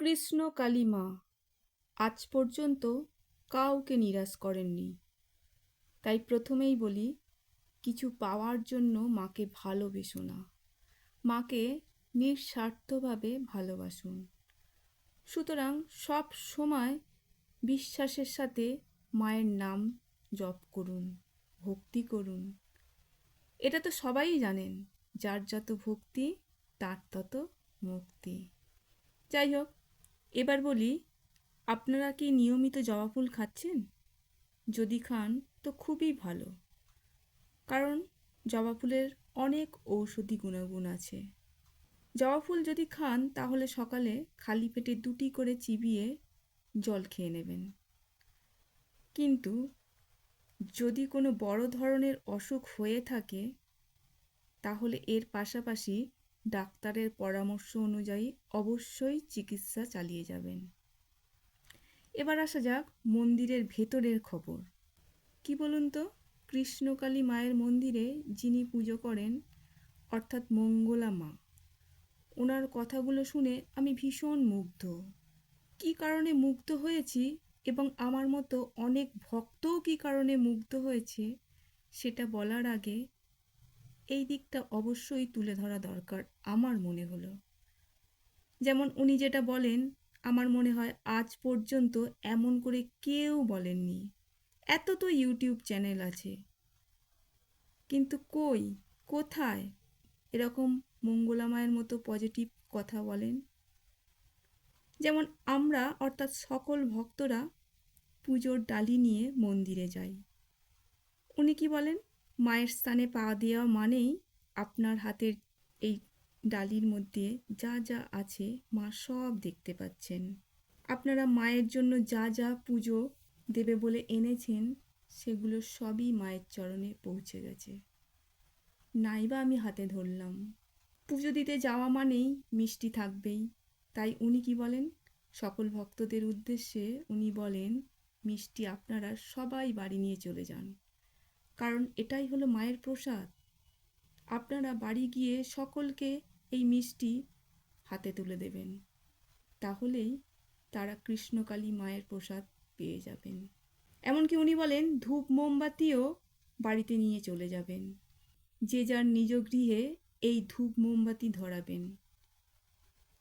কৃষ্ণ কালী মা আজ পর্যন্ত কাউকে নিরাশ করেননি। তাই প্রথমেই বলি, কিছু পাওয়ার জন্য মাকে ভালোবেসো না, মাকে নিঃস্বার্থভাবে ভালোবাসুন। সুতরাং সব সময় বিশ্বাসের সাথে মায়ের নাম জপ করুন, ভক্তি করুন। এটা তো সবাই জানেন, যার যত ভক্তি তার তত মুক্তি। যাই হোক, এবার বলি, আপনারা কি নিয়মিত জবা ফুল খাচ্ছেন? যদি খান তো খুবই ভালো, কারণ জবা ফুলের অনেক ঔষধি গুণাগুণ আছে। জবা ফুল যদি খান তাহলে সকালে খালি পেটে 2টি করে চিবিয়ে জল খেয়ে নেবেন। কিন্তু যদি কোনো বড় ধরনের অসুখ হয়ে থাকে তাহলে এর পাশাপাশি ডাক্তারের পরামর্শ অনুযায়ী অবশ্যই চিকিৎসা চালিয়ে যাবেন। এবার আসা যাক মন্দিরের ভেতরের খবর। কি বলুন তো, কৃষ্ণকালী মায়ের মন্দিরে যিনি পুজো করেন, অর্থাৎ মঙ্গলা মা, ওনার কথাগুলো শুনে আমি ভীষণ মুগ্ধ। কি কারণে মুগ্ধ হয়েছি এবং আমার মতো অনেক ভক্তও কি কারণে মুগ্ধ হয়েছে সেটা বলার আগে এই দিকটা অবশ্যই তুলে ধরা দরকার আমার মনে হলো। যেমন উনি যেটা বলেন, আমার মনে হয় আজ পর্যন্ত এমন করে কেউ বলেননি। এত তো ইউটিউব চ্যানেল আছে, কিন্তু কোথায় এরকম মঙ্গলা মায়ের মতো পজিটিভ কথা বলেন? যেমন আমরা অর্থাৎ সকল ভক্তরা পুজোর ডালি নিয়ে মন্দিরে যাই। উনি কি বলেন, মায়ের স্থানে পা দেওয়া মানেই আপনার হাতের এই ডালির মধ্যে যা যা আছে মা সব দেখতে পাচ্ছেন। আপনারা মায়ের জন্য যা যা পুজো দেবে বলে এনেছেন সেগুলো সবই মায়ের চরণে পৌঁছে গেছে। নাইবা আমি হাতে ধরলাম। পুজো দিতে যাওয়া মানেই মিষ্টি থাকবেই। তাই উনি কি বলেন, সকল ভক্তদের উদ্দেশ্যে উনি বলেন, মিষ্টি আপনারা সবাই বাড়ি নিয়ে চলে যান, কারণ এটাই হলো মায়ের প্রসাদ। আপনারা বাড়ি গিয়ে সকলকে এই মিষ্টি হাতে তুলে দেবেন, তাহলেই তারা কৃষ্ণকালী মায়ের প্রসাদ পেয়ে যাবেন। এমনকি উনি বলেন ধূপ মোমবাতিও বাড়িতে নিয়ে চলে যাবেন, যে যার নিজ গৃহে এই ধূপ মোমবাতি ধরাবেন।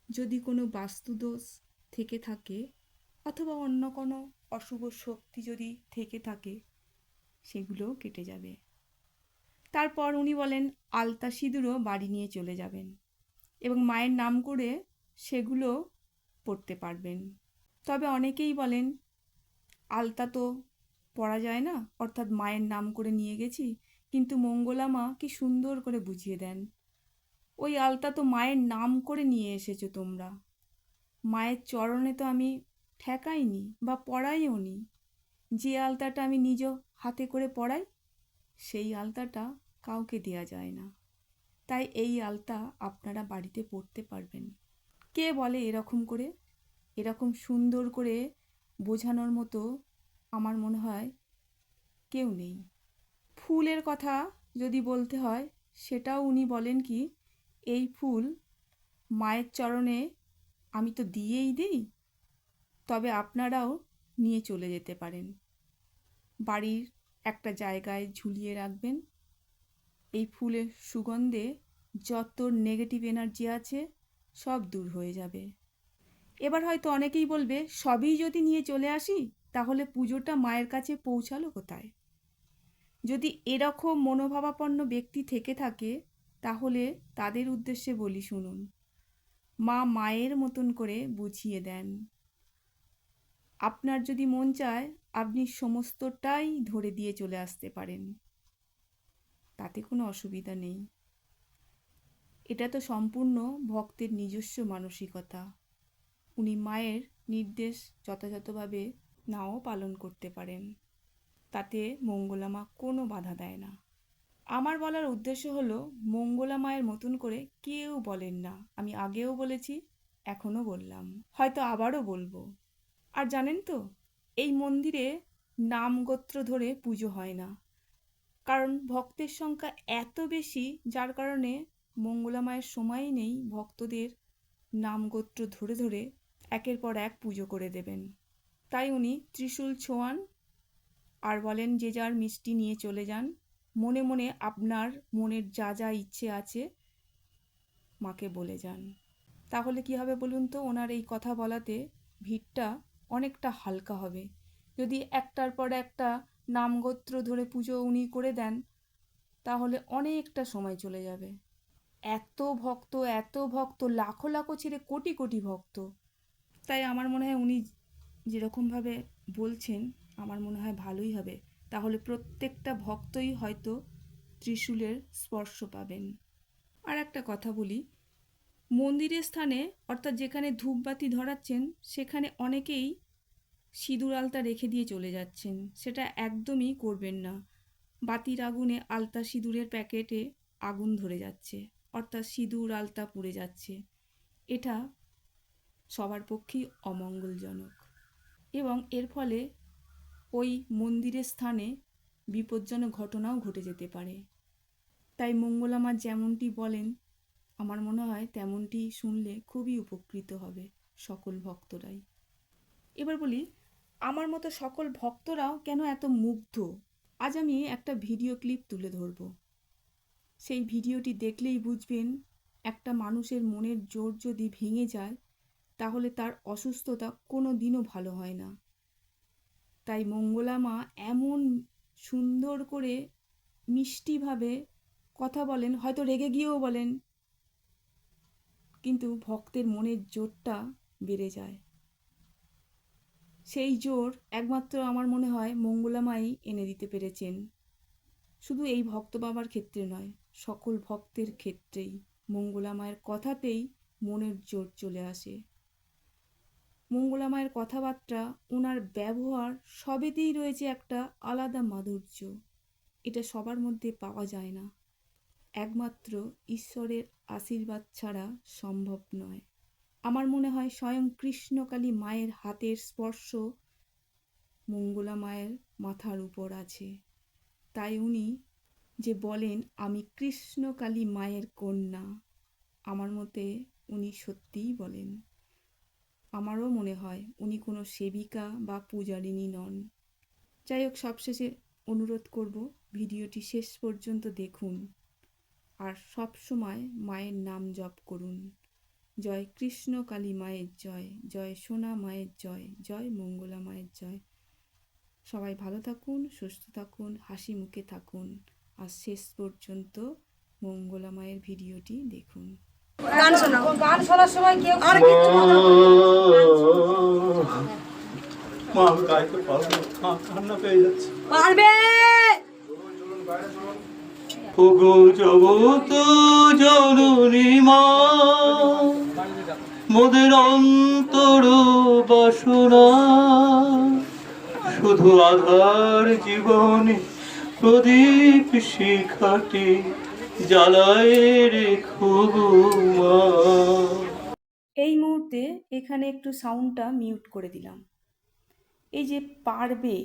যদি কোনো বাস্তুদোষ থেকে থাকে অথবা অন্য কোনো অশুভ শক্তি যদি থেকে থাকে সেগুলোও কেটে যাবে। তারপর উনি বলেন আলতা সিঁদুরও বাড়ি নিয়ে চলে যাবেন এবং মায়ের নাম করে সেগুলো পড়তে পারবেন। তবে অনেকেই বলেন আলতা তো পরা যায় না, অর্থাৎ মায়ের নাম করে নিয়ে গেছি, কিন্তু মঙ্গলা মা কি সুন্দর করে বুঝিয়ে দেন, ওই আলতা তো মায়ের নাম করে নিয়ে এসেছো তোমরা, মায়ের চরণে তো আমি ঠেকাইনি বা পরাইও নি। যে আলতাটা আমি নিজ হাতে করে পরাই সেই আলতাটা কাউকে দেয়া যায় না। তাই এই আলতা আপনারা বাড়িতে পরতে পারবেন। কে বলে এরকম করে, এরকম সুন্দর করে বোঝানোর মতো আমার মনে হয় কেউ নেই। ফুলের কথা যদি বলতে হয়, সেটাও উনি বলেন কি, এই ফুল মায়ের চরণে আমি তো দিয়েই দিই, তবে আপনারাও নিয়ে চলে যেতে পারেন, বাড়ির একটা জায়গায় ঝুলিয়ে রাখবেন। এই ফুলের সুগন্ধে যত নেগেটিভ এনার্জি আছে সব দূর হয়ে যাবে। এবার হয়তো অনেকেই বলবে, সবই যদি নিয়ে চলে আসি তাহলে পুজোটা মায়ের কাছে পৌঁছালো কোথায়? যদি এরকম মনোভাবাপন্ন ব্যক্তি থেকে থাকে তাহলে তাদের উদ্দেশ্যে বলি, শুনুন, মা মায়ের মতন করে বুঝিয়ে দেন। আপনার যদি মন চায় আপনি সমস্তটাই ধরে দিয়ে চলে আসতে পারেন, তাতে কোনো অসুবিধা নেই। এটা তো সম্পূর্ণ ভক্তের নিজস্ব মানসিকতা। উনি মায়ের নির্দেশ যথাযথভাবে নাও পালন করতে পারেন, তাতে মঙ্গলা মা কোনো বাধা দেয় না। আমার বলার উদ্দেশ্য হলো, মঙ্গলা মায়ের মতন করে কেউ বলেন না। আমি আগেও বলেছি, এখনও বললাম, হয়তো আবারও বলবো। আর জানেন তো, এই মন্দিরে নাম গোত্র ধরে পুজো হয় না, কারণ ভক্তের সংখ্যা এত বেশি, যার কারণে মঙ্গলা মায়ের সময়ই নেই ভক্তদের নাম গোত্র ধরে ধরে একের পর এক পুজো করে দেবেন। তাই উনি ত্রিশূল ছোঁয়ান আর বলেন যে যার মিষ্টি নিয়ে চলে যান, মনে মনে আপনার মনের যা যা ইচ্ছে আছে মাকে বলে যান। তাহলে কি হবে বলুন তো, ওনার এই কথা বলাতে ভিড়টা অনেকটা হালকা হবে। যদি একটার পর একটা নামগোত্র ধরে পুজো উনি করে দেন তাহলে অনেকটা সময় চলে যাবে। এত ভক্ত, লাখো লাখো ছেড়ে কোটি কোটি ভক্ত। তাই আমার মনে হয় উনি যেরকমভাবে বলছেন আমার মনে হয় ভালোই হবে। তাহলে প্রত্যেকটা ভক্তই হয়তো ত্রিশূলের স্পর্শ পাবেন। আর একটা কথা বলি, মন্দিরের স্থানে অর্থাৎ যেখানে ধূপবাতি ধরাচ্ছেন সেখানে অনেকেই সিঁদুর আলতা রেখে দিয়ে চলে যাচ্ছেন। সেটা একদমই করবেন না। বাতির আগুনে আলতা সিঁদুরের প্যাকেটে আগুন ধরে যাচ্ছে, অর্থাৎ সিঁদুর আলতা পুড়ে যাচ্ছে। এটা সবার পক্ষেই অমঙ্গলজনক এবং এর ফলে ওই মন্দিরের স্থানে বিপজ্জনক ঘটনাও ঘটে যেতে পারে। তাই মঙ্গলা মা যেমনটি বলেন আমার মনে হয় তেমনটি শুনলে খুবই উপকৃত হবে সকল ভক্তরাই। এবার বলি, আমার মতো সকল ভক্তরাও কেন এত মুগ্ধ। আজ আমি একটা ভিডিও ক্লিপ তুলে ধরব। সেই ভিডিওটি দেখলেই বুঝবেন একটা মানুষের মনের জোর যদি ভেঙে যায় তাহলে তার অসুস্থতা কোনো দিনও ভালো হয় না। তাই মঙ্গলা মা এমন সুন্দর করে মিষ্টিভাবে কথা বলেন, হয়তো রেগে গিয়েও বলেন, কিন্তু ভক্তের মনের জোরটা বেড়ে যায়। সেই জোর একমাত্র আমার মনে হয় মঙ্গলা মাই এনে দিতে পেরেছেন। শুধু এই ভক্ত বাবার ক্ষেত্রে নয়, সকল ভক্তের ক্ষেত্রেই মঙ্গলা মায়ের কথাতেই মনের জোর চলে আসে। মঙ্গলা মায়ের কথাবার্তা, ওনার ব্যবহার সবেতেই রয়েছে একটা আলাদা মাধুর্য। এটা সবার মধ্যে পাওয়া যায় না, একমাত্র ঈশ্বরের আশীর্বাদ ছাড়া সম্ভব নয়। আমার মনে হয় স্বয়ং কৃষ্ণকালী মায়ের হাতের স্পর্শ মঙ্গলা মায়ের মাথার উপর আছে। তাই উনি যে বলেন আমি কৃষ্ণকালী মায়ের কন্যা, আমার মতে উনি সত্যিই বলেন। আমারও মনে হয় উনি কোনো সেবিকা বা পূজারিণী নন। যাই হোক, সবশেষে অনুরোধ করব ভিডিওটি শেষ পর্যন্ত দেখুন আর সব সময় মায়ের নাম জপ করুন। জয় কৃষ্ণ কালী মায়ের জয়, জয় সোনা মায়ের জয়, জয় মঙ্গলা মায়ের জয়। সবাই ভালো থাকুন, সুস্থ থাকুন, হাসি মুখে থাকুন আর শেষ পর্যন্ত মঙ্গলা মায়ের ভিডিওটি দেখুন। গান শোনাও। গান শোনার সময় কেউ আর কিছু কথা মা গাইতে পারবো না, কান্না পেয়ে যাচ্ছে। পারবে। ওগো জগত জননী মা, মোদের অন্তর বাসনা, শুধু আধার জীবনে প্রদীপ শিখাটি জ্বালায় রেখো গো মা। এই মুহূর্তে এখানে একটু সাউন্ডটা মিউট করে দিলাম। এই যে পারবে,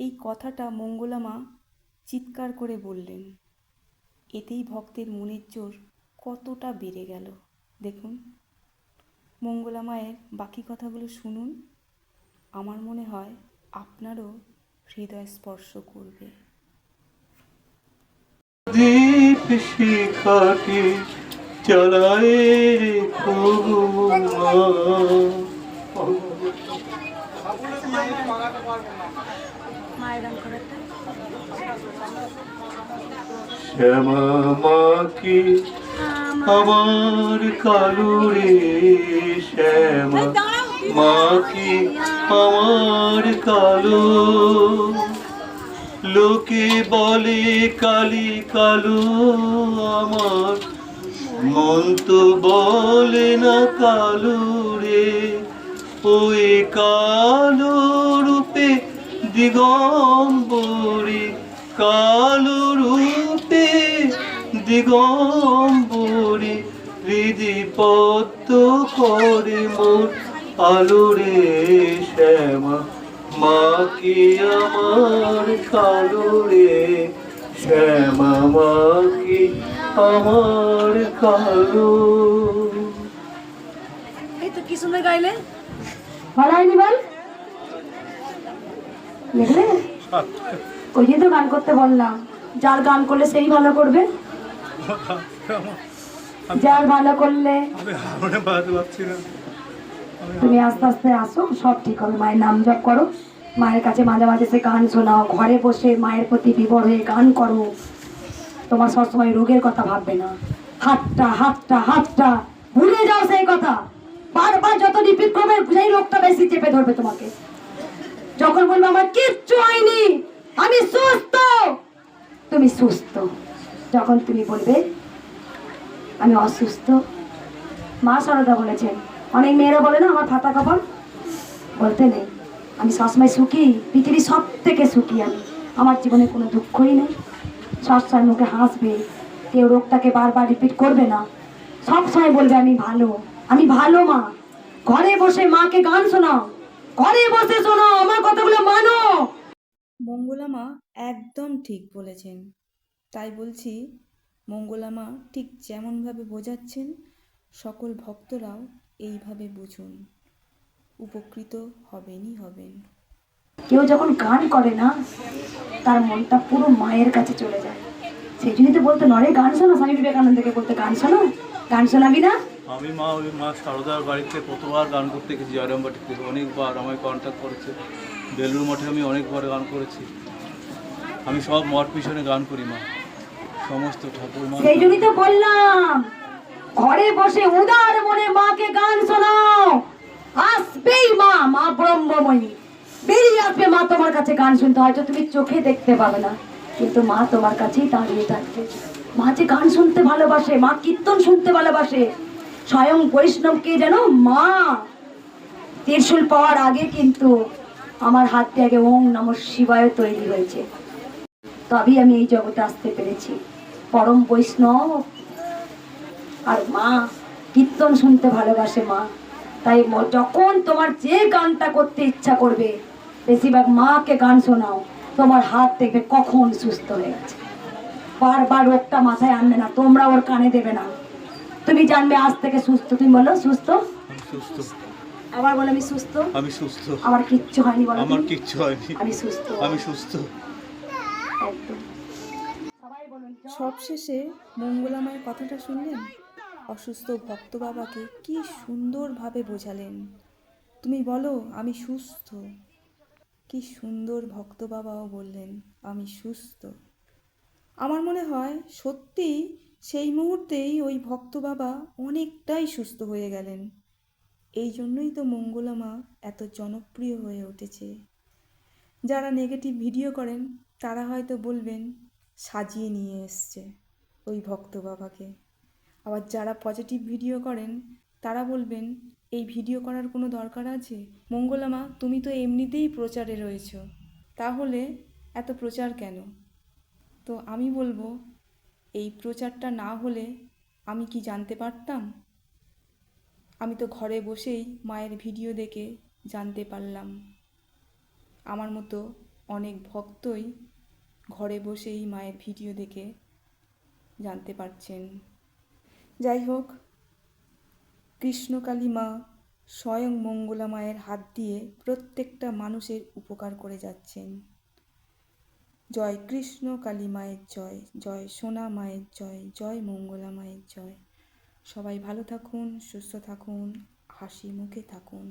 এই কথাটা মঙ্গলা মা চিৎকার করে বললেন, এতেই ভক্তের মনের জোর কতটা বেড়ে গেল। দেখুন মঙ্গলা মায়ের বাকি কথাগুলো শুনুন, আমার মনে হয় আপনারও হৃদয় স্পর্শ করবে। দীপ শিখাটি জ্বালায় রেখো গো মা। মায়ের গান করাটা শ্যামা মা কি আমার কালো রে, শ্যামা মা কি আমার কালো, লোকে বলে কালি কালো, আমার মন তো বলে না কালো রে, ওই কালো রূপে দিগম্বরী, কালো রূপে দিগম্বরী, হৃদি পদ্ম করে মোর আলো রে, শ্যামা মা কি আমার কালো রে, শ্যামা মা কি আমার কালো। এই তো কি সুন্দর গাইলে। ভালো হয়নি বল, দেখলে ওই জন্য তো গান করতে বললাম, যার গান করলে সেই ভালো করবে, যার ভালো করলে। আমি হারমোনিয়াম বাজাতে পারছি না। তুমি আস্তে আস্তে আসো, সব ঠিক হবে। মায়ের নাম জপ করো, মায়ের কাছে মাঝে মাঝে সে গান শোনাও, ঘরে বসে মায়ের প্রতি বিভোর হয়ে গান করো। তোমার সবসময় রোগের কথা ভাববে না, হাতটা হাতটা হাতটা ভুলে যাও সেই কথা। বারবার যত রিপিট করবে সেই রোগটা বেশি চেপে ধরবে তোমাকে। যখন বলবে আমার কিচ্ছু হয়নি, আমি সুস্থ, তুমি সুস্থ। যখন তুমি বলবে আমি অসুস্থ, মা সারদা বলেছেন, অনেক মেয়েরা বলে না আমার ফাটা কপাল, বলতে নেই। আমি সবসময় সুখী, পৃথিবীর সব থেকে সুখী আমি। আমার জীবনে কোনো দুঃখই নেই। সবসময় মুখে হাসবে, কেউ রোগটাকে বারবার রিপিট করবে না, সবসময় বলবে আমি ভালো, আমি ভালো মা। ঘরে বসে মাকে গান শোনাও, ঘরে বসে শোনাও, আমার কথাগুলো মানো। মঙ্গলা মা একদম ঠিক বলেছেন। তাই বলছি, মঙ্গলা মা ঠিক যেমনভাবে বোঝাচ্ছেন, সকল ভক্তরাও এইভাবে বুঝুন, উপকৃত হবেনই হবেন। কেউ যখন গান করে না, তার মনটা পুরো মায়ের কাছে চলে যায়। সেই জন্যই তো বলতো নরে গান শোনো, স্বামী বিবেকানন্দকে বলতে গান শোনো, গান শোনাবি না? আমি মা ওই মা সারদার বাড়িতে কতবার গান করতে গেছি, জয়রামবাটিতে অনেকবার আমায় কন্ট্যাক্ট করেছে। বেলুর মঠে আমি অনেকবার গান করেছি। আমি সব মঠ পিছনে গান করি মা, সমস্ত ঠাকুর মা। সেই জন্যই তো বললাম, ঘরে বসে উদার মনে মাকে গান শোনাও, আসবেই মা, মা ব্রহ্মময়ী বেরিয়ে আসবে। মা তোমার কাছে গান শুনতে, হয়তো তুমি চোখে দেখতে পাবে না, কিন্তু মা তোমার কাছেই দাঁড়িয়ে থাকবে। মা যে গান শুনতে ভালোবাসে, মা কীর্তন শুনতে ভালোবাসে। স্বয়ং বৈষ্ণবকে যেন মা ত্রিশূল পাওয়ার আগে কিন্তু আমার হাত দিয়ে আগে ওম নমঃ শিবায় তৈরি হয়েছে, তবেই আমি এই জগতে আসতে পেরেছি। পরম বৈষ্ণব আর মা কীর্তন শুনতে ভালোবাসে মা। তাই যখন তোমার যে গানটা করতে ইচ্ছা করবে, বেশিরভাগ মাকে গান শোনাও, তোমার হাত দেখবে কখন সুস্থ হয়ে গেছে। বারবার রোগটা মাথায় আনবে না, তোমরা ওর কানে দেবে না। তুমি জানবে আজ থেকে সুস্থ। তুমি বলো সুস্থ, আমি সুস্থ, আবার বলো আমি সুস্থ, আমি সুস্থ, আমার কিচ্ছু হয়নি বলো আমার তুমি। কিচ্ছু হয়নি, আমি সুস্থ, আমি সুস্থ। একদম। সবাই বলুন সবশেষে মঙ্গলা মায়ের কথাটা শুনলেন, অসুস্থ ভক্ত বাবাকে কি সুন্দরভাবে বোঝালেন। তুমি বলো আমি সুস্থ। কি সুন্দর ভক্ত বাবাও বললেন আমি সুস্থ। আমার মনে হয় সত্যিই সেই মুহূর্তেই ওই ভক্ত বাবা অনেকটাই সুস্থ হয়ে গেলেন। এই জন্যই তো মঙ্গলা মা এত জনপ্রিয় হয়ে উঠেছে। যারা নেগেটিভ ভিডিও করেন তারা হয়তো বলবেন সাজিয়ে নিয়ে এসছে ওই ভক্ত বাবাকে। আবার যারা পজিটিভ ভিডিও করেন তারা বলবেন এই ভিডিও করার কোনো দরকার আছে? মঙ্গলা মা তুমি তো এমনিতেই প্রচারে রয়েছ, তাহলে এত প্রচার কেন? তো আমি বলবো, এই প্রচারটা না হলে আমি কি জানতে পারতাম? আমি তো ঘরে বসেই মায়ের ভিডিও দেখে জানতে পারলাম। আমার মতো অনেক ভক্তই ঘরে বসেই মায়ের ভিডিও দেখে জানতে পারছেন। যাই হোক, কৃষ্ণকালী মা স্বয়ং মঙ্গলা মায়ের হাত দিয়ে প্রত্যেকটা মানুষের উপকার করে যাচ্ছেন। জয় কৃষ্ণ কালী মায়ের জয়, জয় সোনা মায়ের জয়, জয় মঙ্গলা মায়ের জয়। সবাই ভালো থাকুন, সুস্থ থাকুন, হাসি মুখে থাকুন।